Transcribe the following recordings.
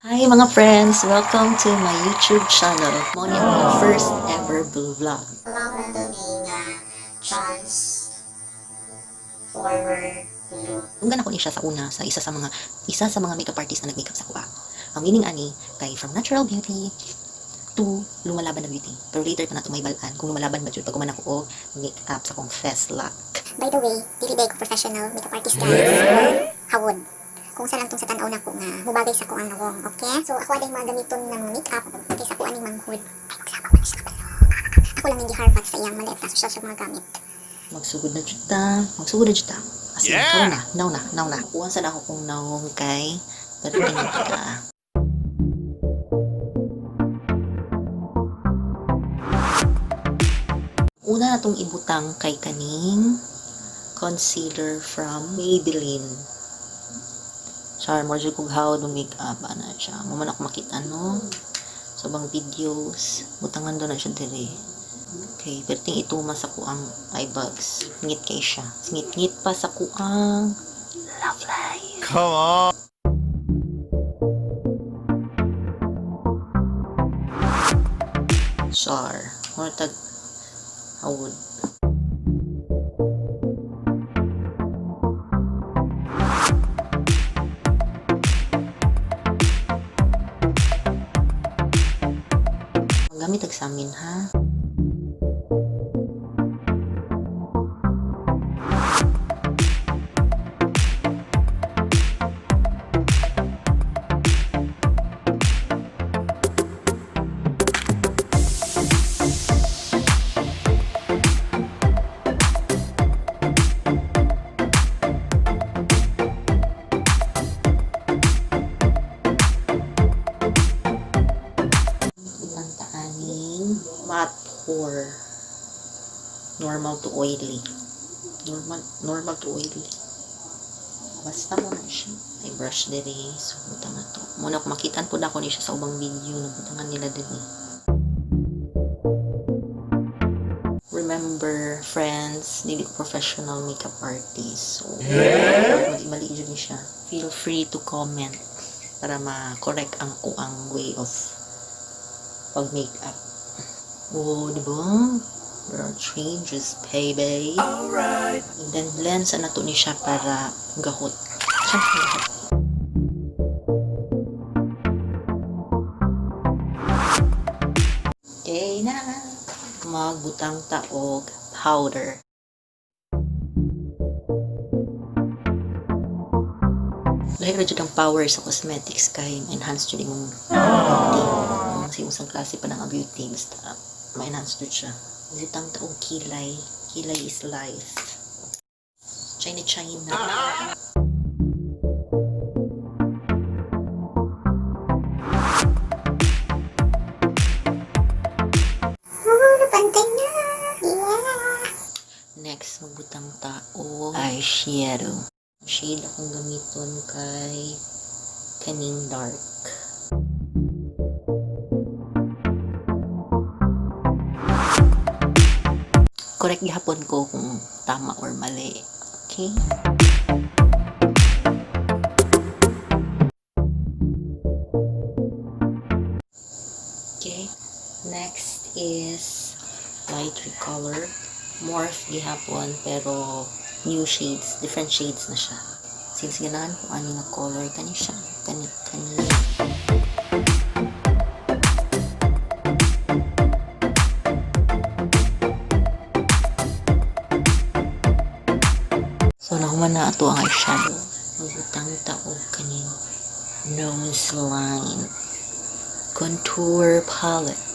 Hi mga friends! Welcome to my YouTube channel. Mo ni akong first ever vlog. Allow na doon chance forward loop. Tunggan ako ni siya sa una sa isa sa mga makeup artist na nag-makeup sa kuha. Ang meaning ani kay from natural beauty to lumalaban na beauty. Pero later pa na ito may balaan kung lumalaban ba dyan pag kuman ako og makeup sa kong face lock. By the way, dili day ko professional makeup artist guys. Hawod. Kung saan lang tong sa tanaw na ko nga mubagay sa ko ang nawong. Okay? So ako ading mga gamiton ng makeup pati sa ko aning manghud. Ay magsama na siya kabalo. Ako lang hindi harbat sa iyang maleta so siya mga gamit. Magsugod na juta. Kasi yeah! Now na. Kuhan sa na ako kung naong kay pero ganito ka. Una na itong ibutang kay kaning concealer from Maybelline. Char, more dyan kong how do makeup. Ano siya? Maman ako makita, no? So, bang videos. Butangan doon na siya dire. Okay, pero ting ituma sa kuang eye bags. Ngit kay siya. Ngit pa sa kuang love life. Come on! Char. More tag hawod. Gamit sa amin, ha? Matte or normal to oily. Normal to oily. Basta mo na siya. Ay brush diri. So, butang na to. Muna kung makitaan po na ako ni siya sa ubang video na butangan nila diri. Remember, friends, hindi ko professional makeup artist. So, mali dyan siya. Feel free to comment para ma-correct ang way of pag-makeup. Oh, diba? There are changes, baby. Alright. And then, blend sa nato ni siya para gahot. Siyempre, gahot. Okay na. Magbutang taog powder. Dahil radyo ng power sa cosmetics kay enhance dyan yung beauty. Kasi usang klase pa ng beauty. Basta ma-enhance doon siya. Zitang taong kilay. Kilay is life. China. Napantay na! Yeah! Next, magbutang tao eyeshadow. Shade akong gamiton kay kaning dark. Correct gihapon ko kung tama or mali. Okay? Okay. Next is lighter color. Morph gihapon pero new shades, different shades na siya. Since ganahan ko ani nga color kani siya. Kani. So, nahuman na ato ang eyeshadow. Magbutang taog kanin nose line. Contour palette.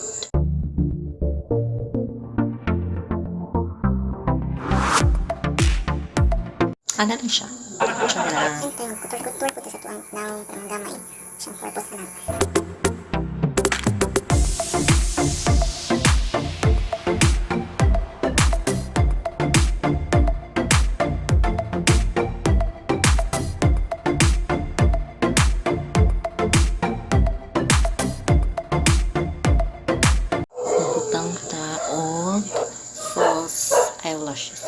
Ano lang siya? Charang. Ito yung kutur-kutur puti sa tuwang daw ng gamay. Siyang purpose na lang. Magbutang taog false eyelashes.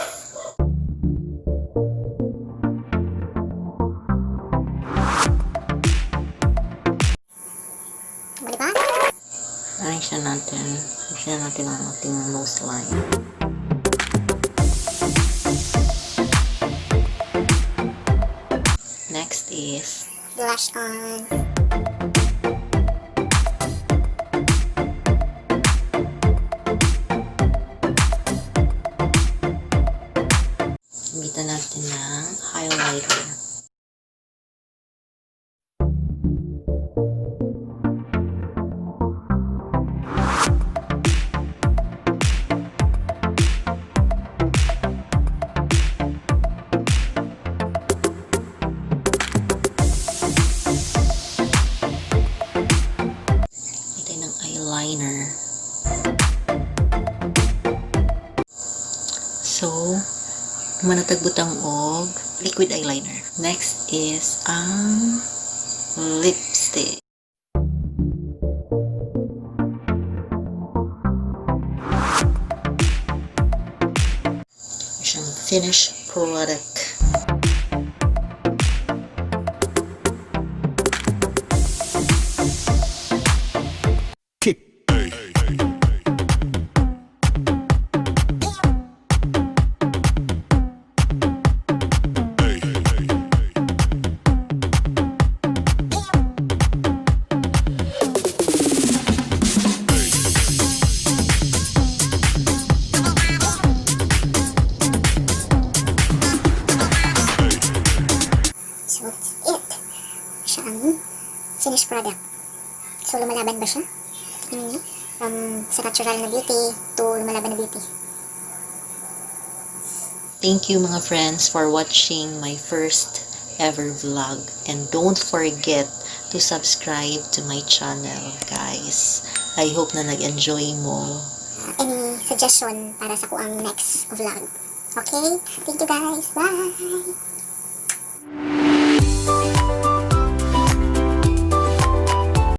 Finish na natin ang ating nose line. Next is blush on. gamitan natin ng highlighter. Eyeliner. So, manatagbutang og liquid eyeliner. Next is ang lipstick. Siyang finished product. So, that's it. Siya ang finished product. So, lumalaban ba siya? Tingnan niyo. From sa natural na beauty to lumalaban na beauty. Thank you mga friends for watching my first ever vlog. And don't forget to subscribe to my channel, guys. I hope na nag-enjoy mo. Any suggestion para sa kuang next vlog? Okay? Thank you guys. Bye!